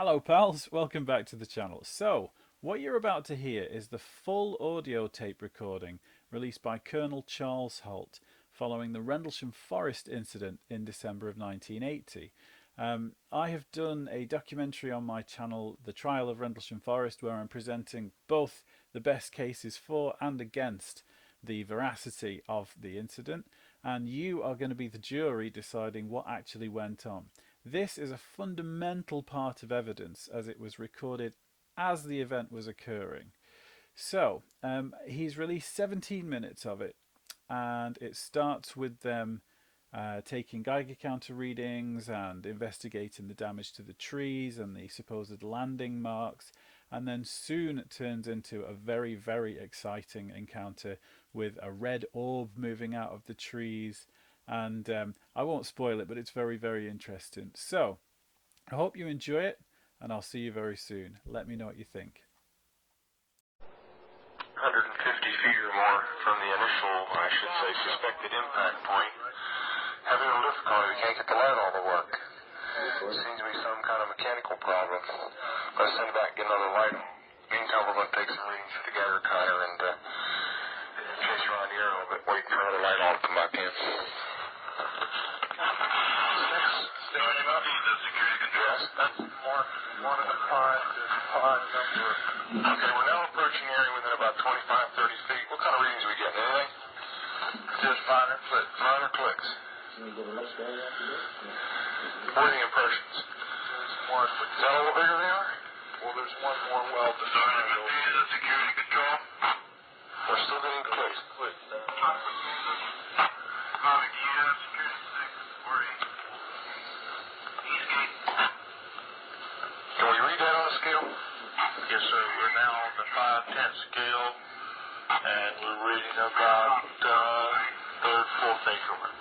Hello pals, welcome back to the channel. So, what you're about to hear is the full audio tape recording released by Colonel Charles Halt following the Rendlesham Forest incident in December of 1980. I have done a documentary on my channel, The Trial of Rendlesham Forest, where I'm presenting both the best cases for and against the veracity of the incident, and you are going to be the jury deciding what actually went on. This is a fundamental part of evidence as it was recorded as the event was occurring. So, he's released 17 minutes of it, and it starts with them taking Geiger counter readings and investigating the damage to the trees and the supposed landing marks, and then soon it turns into a very, very exciting encounter with a red orb moving out of the trees. And I won't spoil it, but it's very, very interesting. So, I hope you enjoy it, and I'll see you very soon. Let me know what you think. 150 feet or more from the initial, I should say, suspected impact point. Having a lift car, we can't get the light all to work. Seems to be some kind of mechanical problem. Let's send it back and get another light. Meantime, we're going to take some readings at the Geiger counter and chase around here a little bit, waiting for another light on to come back in. Standing up. The security control. Yes. That's mark 1 of 5 number. Okay, we're now approaching the area within about 25-30 feet. What kind of readings are we getting? Anything? Just minor clicks. Minor clicks. What are the impressions? Is that a little bigger they are? Well, there's one more well designed. The security control. We're still getting clicks. Can we read that on a scale? Yes, sir. We're now on the 5/10 scale, and we're reading about third, fourth increment.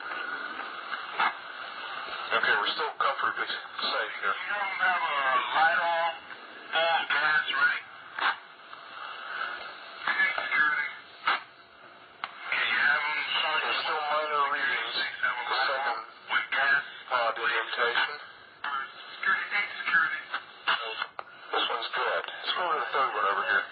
Okay, we're still comfortably safe here. You don't have a light on, full gas ready? Security. Can you have them? There's still minor readings. The second with gas indentation. Security. This one's good. Let's go to the third one over here.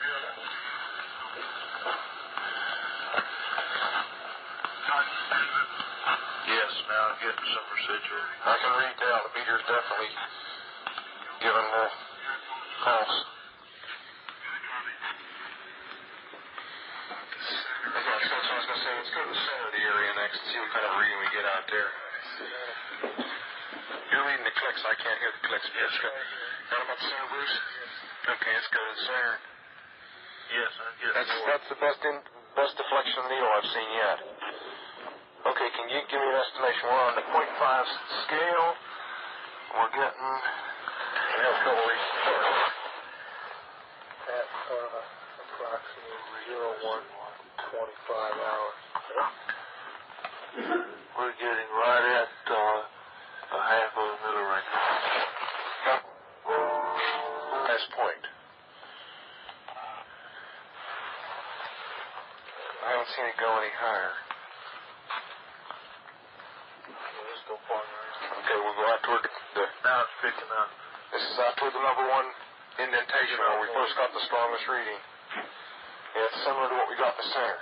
Yes, now I'm getting some residual. I can read down. The meter's definitely giving the pulse. Okay, that's what I was going to say. Let's go to the center of the area next and see what kind of reading we get out there. You're reading the clicks. I can't hear the clicks. Yes, sir. What about the center, Bruce? Okay, let's go to the center. Yes, I get it. That's the best deflection needle I've seen yet. Okay, can you give me an estimation? We're on the 0.5 scale. We're getting... Let's go over at approximately 01:25 hours. We're getting right at a half of a millirange. Last point. I haven't seen it go any higher. Okay, we'll go out toward the... Now it's picking up. This is out toward the number one indentation where we first got the strongest reading. Yeah, it's similar to what we got in the center.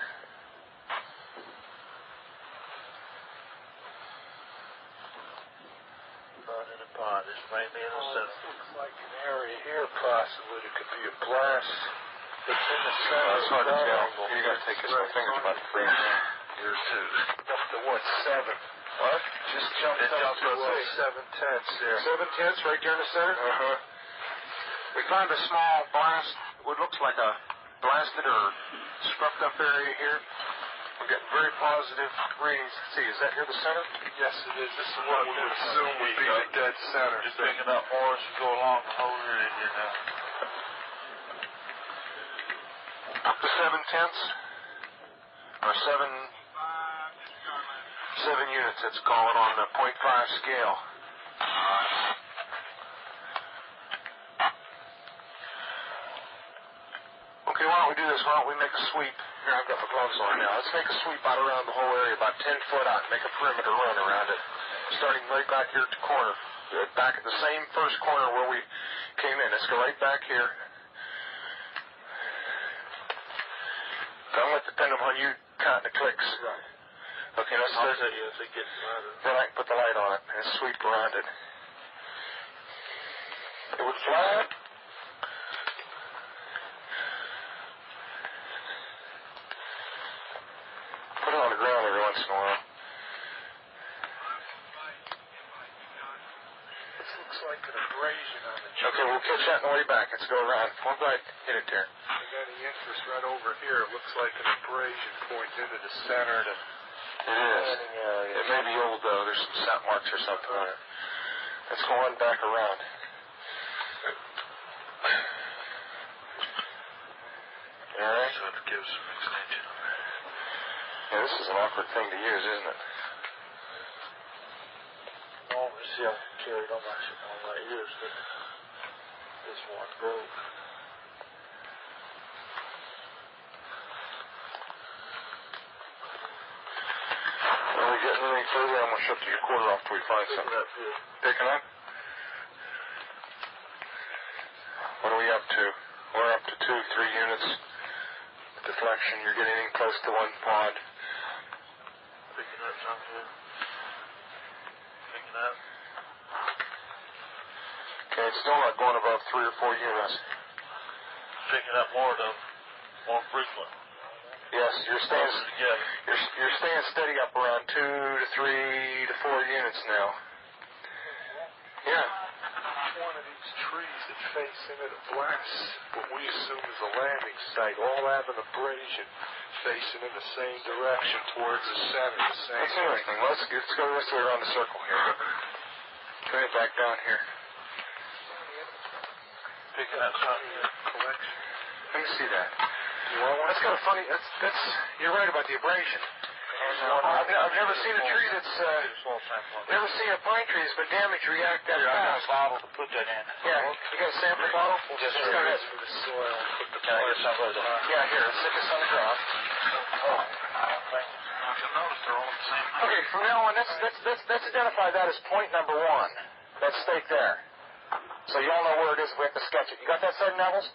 Not in a pot. It's mainly in the center. Looks like an area here, possibly. It could be a blast. It's in the center. It's hard to tell. You got to take this. My finger's about to freeze. Here's two. Up to what, 7? What? Just jumped up to 7/10 there. 7/10 right there in the center? Uh-huh. We found a small blast, what looks like a blasted or scrubbed up area here. We're getting very positive readings. Let's see, is that here the center? Yes, it is. This is what we would assume would be the dead center. Just picking up more as you go along the whole area here now. Up to 7/10 or 7 units, let's call it, on the 0.5 scale. Okay, why don't we do this? Why don't we make a sweep? Here, I've got my gloves on now. Let's make a sweep out around the whole area, about 10 foot out, and make a perimeter run around it. Starting right back here at the corner. Back at the same first corner where we came in. Let's go right back here. Don't let depend upon you counting the clicks. Right. Okay, let's start. Then I can put the light on it and sweep around it. It would fly. Put it on the ground every once in a while. This looks like an abrasion on the tree. Okay, we'll catch that on the way back. Let's go around. One guy hit it there. I got the interest right over here. It looks like an abrasion pointing into the center. It is. It may be old, though. There's some sap marks or something on it. Let's go on back around. All right. So it gives some extension on there. Yeah, this is an awkward thing to use, isn't it? Oh, let's see, I carried on my ears, but this one broke. When we get anything further, I'm going to shut the recorder off till we find something. Picking up? What are we up to? We're up to 2, 3 units. Deflection, you're getting in close to one pod. Picking up something. Picking up. Okay, it's still not going above 3 or 4 units. Picking up more frequent. Yes, you're staying steady up around 2 to 3 to 4 units now. Yeah. One of these trees that face into the blast, what we assume is a landing site, all have an abrasion facing in the same direction towards the center. That's interesting. Let's go this way around the circle here. Turn it back down here. Picking up something in the collection. Let me see that. That's kind of funny. You're right about the abrasion. I've never seen a tree never seen a pine tree that's been damaged react that fast. I got a bottle to put that in. Yeah, you got a sample bottle? Just go ahead. For the soil. Yeah, here, stick this on the ground. Okay, from now on, let's identify that as point number 1. That stake there. So you all know where it is. We have to sketch it. You got that, Sergeant Nevels?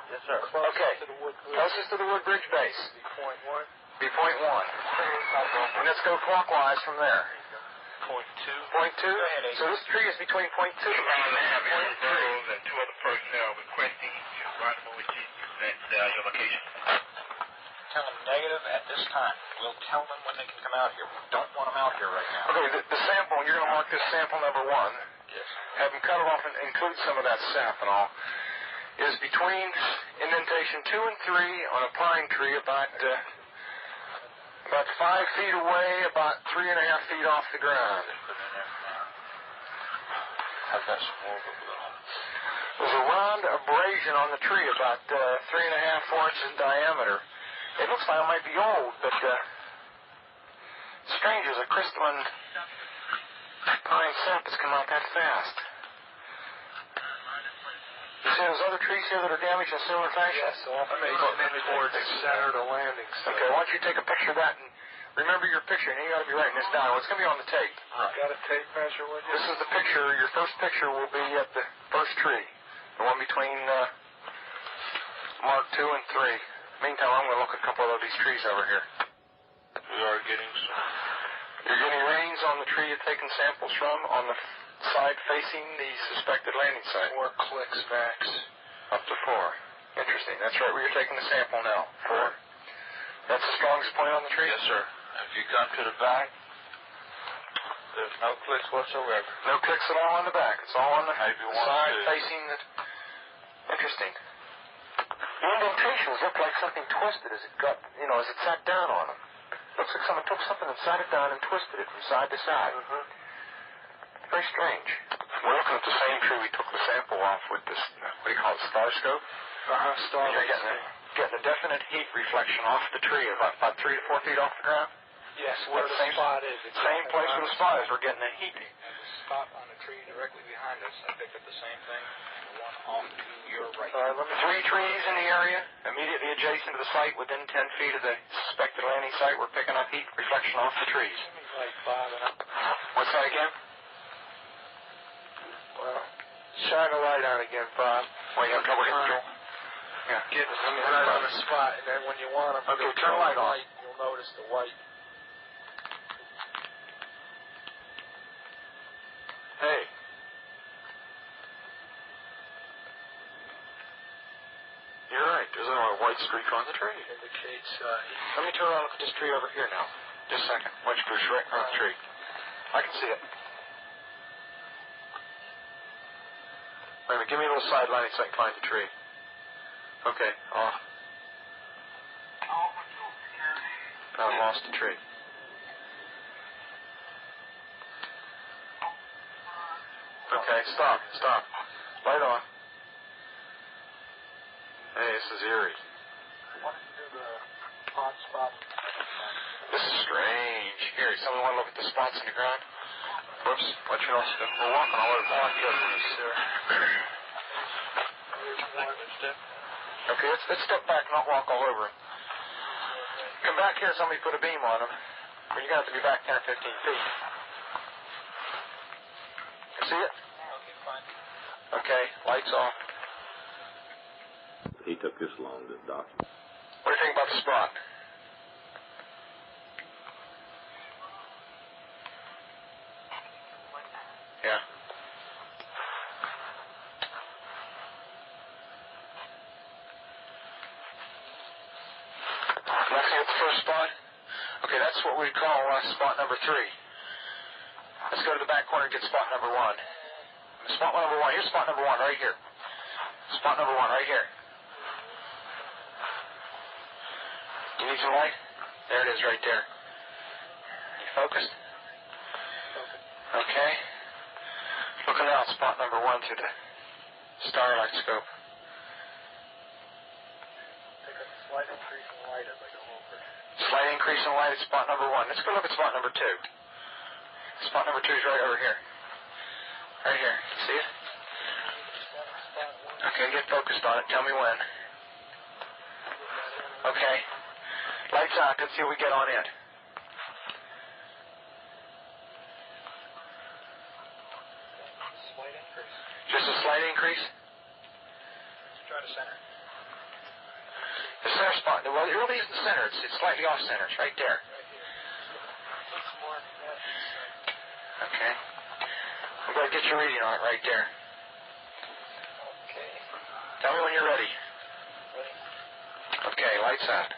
Yes, sir. Okay. Closest to the wood bridge base. Point 1. Be point 1. And let's go clockwise from there. Point 2. Point 2? So this tree is between point 2 and point 3. And 2 other personnel requesting you rendezvous with you at your location. Tell them negative at this time. We'll tell them when they can come out here. We don't want them out here right now. Okay, the sample, you're going to mark this sample number 1. Yes. Have them cut it off and include some of that sap and all. Is between indentation 2 and 3 on a pine tree about 5 feet away, about 3.5 feet off the ground. I've got some more. There's a round abrasion on the tree about 3.5, 4 inches in diameter. It looks like it might be old, but strange as a crystalline pine sap has come out that fast. You see those other trees here that are damaged in similar fashion? Yes, off towards the center of the landing site. Okay, why don't you take a picture of that and remember your picture, and you got to be writing this down. It's going to be on the tape. Right. Got a tape measure with you? This is the picture. Your first picture will be at the first tree, the one between Mark 2 and 3. Meantime, I'm going to look at a couple of these trees over here. We are getting some. You're getting readings on the tree you're taking samples from on the side facing the suspected landing site. 4 clicks max. Up to 4. Interesting. That's right where you're taking the sample now. 4. That's the strongest point on the tree? Yes, sir. If you come to the back, there's no clicks whatsoever. No clicks at all on the back. It's all on the side facing the... Interesting. The indentations look like something twisted as it got, as it sat down on them. Looks like someone took something and sat it down and twisted it from side to side. Very strange. We're looking at the same tree we took the sample off with this, what do you call it, star scope? Star scope. Getting a definite heat reflection off the tree, about 3 to 4 feet off the ground. Yes, where the spot is. Same place where the spot is. We're getting a heat. And the spot on the tree directly behind us, I picked up the same thing. The one off to your right. 3 trees in the area, immediately adjacent to the site, within 10 feet of the suspected landing site. We're picking up heat reflection off the trees. What's that again? Well, Shine a light on again, Bob. Well, you have trouble hitting the Yeah. Get right on the spot, and then when you want them, okay, turn the light on. You'll notice the white. Hey. You're right. There's a white streak on the tree. Indicates Let me turn around and look at this tree over here now. Just a second. White streak right on the tree. I can see it. Wait a minute. Give me a little side lighting so I can find the tree. Okay. Off. I lost the tree. Okay, stop. Light on. Hey, this is eerie. What is the hot spot? This is strange. Here, somebody want to look at the spots in the ground? Whoops. What you know? We're walking all over. Yes, sir. Okay, let's step back and not walk all over. Come back here, somebody put a beam on them. But you're going to have to be back 10 or 15 feet. See it? Okay, fine. Okay, lights off. He took this long to document. What do you think about the spot? Yeah. Can I see the first spot? Okay, that's what we call spot number 3. Let's go to the back corner and get spot number 1. Spot number 1. Here's spot number 1 right here. Spot number 1 right here. You need some light? There it is right there. You focused? Okay. Looking out spot number 1 through the starlight scope. Take a slight increase in light as I go over. Slight increase in light at spot number 1. Let's go look at spot number 2. Spot number 2 is right over here. Right here. See it? Okay, get focused on it. Tell me when. Okay. Lights out. Let's see what we get on it. Slight increase. Just a slight increase? Let's try to center. The center spot. Well, it really isn't center. It's slightly off center. It's right there. It's more than that. Okay. I'm going to get your reading on it right there. Okay. Tell me when you're ready. Ready? Okay, lights out.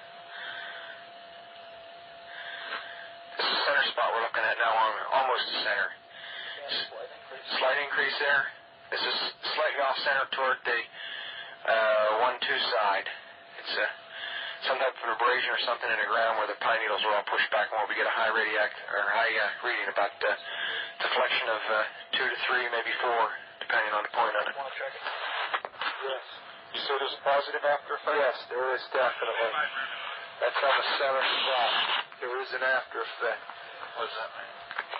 This is the center spot we're looking at now, almost the center. Slight increase. Slight increase there. This is slightly off center toward the 1-2 side. It's some type of abrasion or something in the ground where the pine needles are all pushed back, and where we get a high reading about deflection of 2 to 3, maybe 4, depending on the point on it. Want to check it? Yes. You say there's a positive after effect? Yes, there is definitely. That's on the center spot. There is an after effect. What does that mean?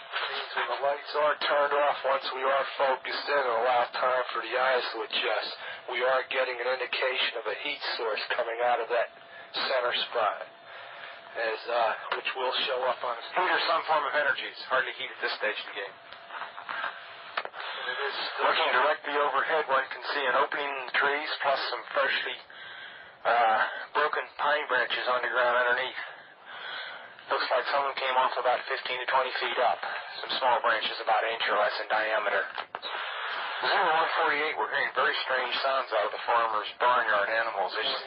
It means when the lights are turned off, once we are focused in and allow time for the eyes to adjust, we are getting an indication of a heat source coming out of that center spot, which will show up on the Heat or some form of energy. It's hardly heat at this stage of the game. It is Looking directly overhead, one can see an opening in the trees, plus some freshly broken pine branches on the ground underneath. Looks like some of them came off about 15 to 20 feet up. Some small branches about an inch or less in diameter. 0148, we're hearing very strange sounds out of the farmer's barnyard animals. They're just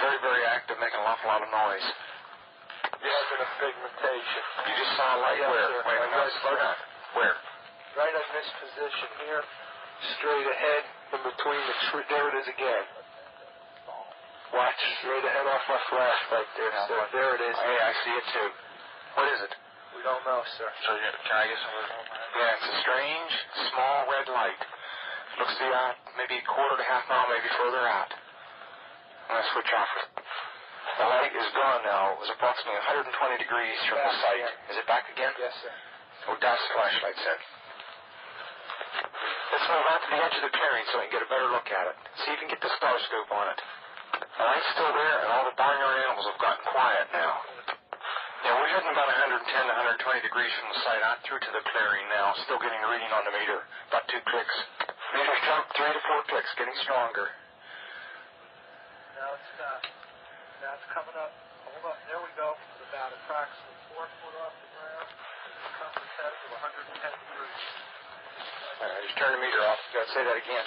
very, very active, making an awful lot of noise. Yes, and a pigmentation. You just saw a light Yes, where? sir. Wait, Yes, slow sir. down. Where? Right in this position here, straight ahead, in between the tree. There it is again. Watch, straight ahead off my flash right there, sir. There it is. Hey, I see it too. What is it? We don't know, sir. So can I get some of it? Yeah, it's a strange, small red light. Looks to be out maybe a quarter to half mile, maybe further out. I'm going to switch off it. The light is gone now. It was approximately 120 degrees from the site. Is it back again? Yes, sir. Oh, that's the flashlight set. Let's move out to the edge of the clearing so we can get a better look at it. See if you can get the star scope on it. The light's still there, and all the barnyard animals have gotten quiet now. Yeah, we're heading about 110 to 120 degrees from the site out through to the clearing now, still getting a reading on the meter. About 2 clicks. Meter's jumped 3 to 4 clicks, getting stronger. Now it's stopped. Now it's coming up. Hold up. There we go. It's about approximately 4 foot off the ground. It's coming set to 110 degrees. All right, just turn the meter off. You got to say that again.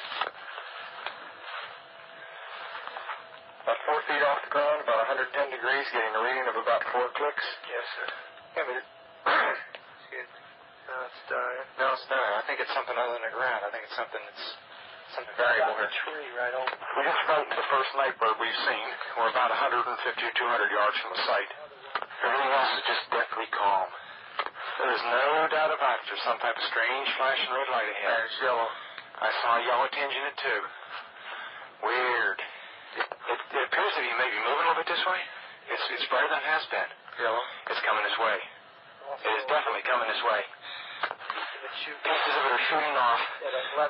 About 4 feet off the ground, about 110 degrees, getting a reading of about 4 clicks. Yes, sir. Yeah, but Excuse me. Now it's dying. no, it's not. I think it's something other than the ground. I think it's something variable Got here. the tree right over. We just frightened the first night bird we've seen. We're about 150 or 200 yards from the site. Everything else is just deathly calm. There is no doubt about it. There's some type of strange flashing red light ahead. It's yellow. I saw a yellow tinge in it, too. Weird. It appears to be maybe moving a little bit this way. It's brighter than it has been. Yellow. It's coming this way. It is definitely coming this way. Pieces of it are shooting off.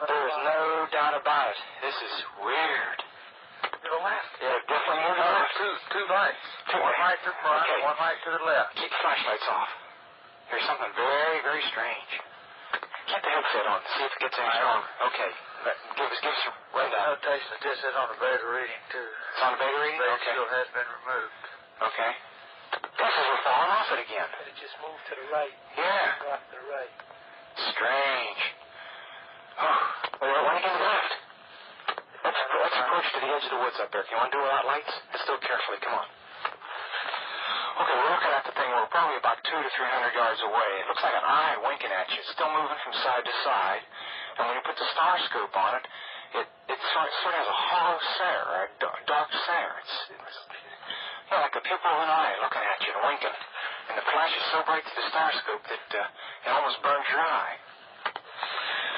There is no doubt about it. This is weird. To the left. Yeah, definitely moving to the left. Two lights. One light to the front, Okay. one light to the left. Keep the flashlights off. There's something very, very strange. Keep the headset on. See if it gets any stronger. Okay. Give us a rundown. Notation that this is on the beta reading, too. It's on the beta reading? The Okay. shield has been removed. Okay. This is we're falling off it again. But it just moved to the right. Yeah. Off to the right. Strange. Oh, we're running in the left. Let's approach to the edge of the woods up there. You want to do without lights? Let's do it carefully. Come on. Okay, we're looking at the thing. We're probably about 200 to 300 yards away. It looks like an eye winking at you. It's still moving from side to side. And when you put the star scope on it, it sort of has a hollow stare, a dark stare. It's like the pupil of an eye looking at you and winking. And the flash is so bright to the star scope that it almost burns your eye.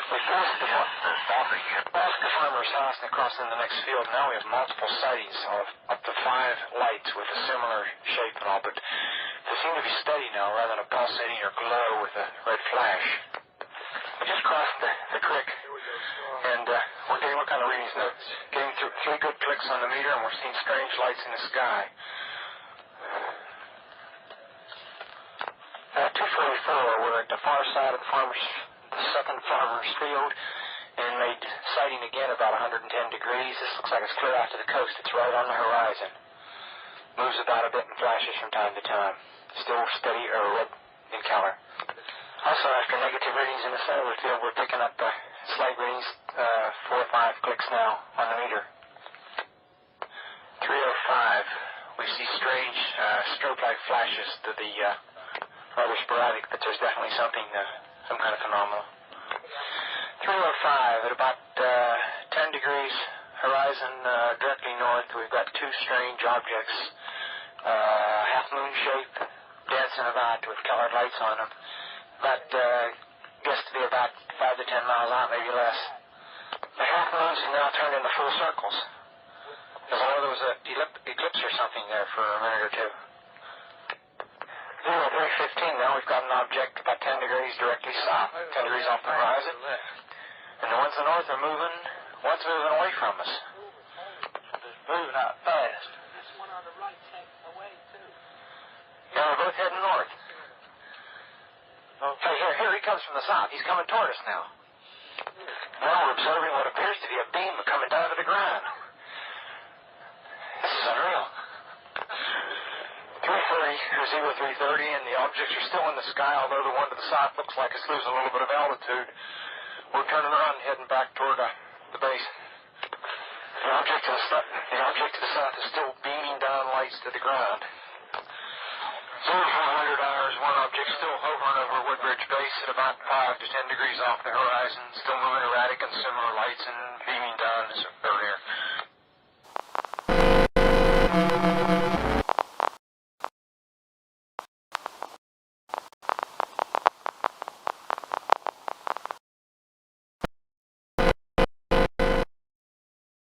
We passed the farmer's house and across in the next field. Now we have multiple sightings of up to 5 lights with a similar shape and all, but they seem to be steady now rather than a pulsating or glow with a red flash. We just crossed the creek, and we're getting what kind of readings now. Getting through 3 good clicks on the meter, and we're seeing strange lights in the sky. 244, we're at the far side of the second farmer's field, and made sighting again about 110 degrees. This looks like it's clear out to the coast. It's right on the horizon. Moves about a bit and flashes from time to time. Still steady or red in color. Also, after negative readings in the center of the field, we're picking up slight readings, 4 or 5 clicks now on the meter. 305, we see strange strobe-like flashes to the rather sporadic, but there's definitely something, some kind of phenomenon. 305, at about 10 degrees horizon directly north, we've got 2 strange objects, half-moon shape, dancing about with colored lights on them. About, guessed to be about 5 to 10 miles out, maybe less. The half-moons have now turned into full circles. There's one of those eclipse or something there for a minute or two. 315 now, we've got an object about 10 degrees directly south, 10 degrees off the horizon. And the ones to the north are moving, one's moving away from us. It's moving out fast. This one on the right's heading away, too. Yeah, they're both heading north. Okay. Here he comes from the south. He's coming toward us now. Now we're observing what appears to be a beam coming down to the ground. This is unreal. 330, and the objects are still in the sky, although the one to the south looks like it's losing a little bit of altitude. We're turning around and heading back toward the base. The object to the south is still beaming down lights to the ground. 0400 hours, one object still hovering over Woodbridge Base at about 5 to 10 degrees off the horizon, still moving erratic and similar lights and beaming down as earlier.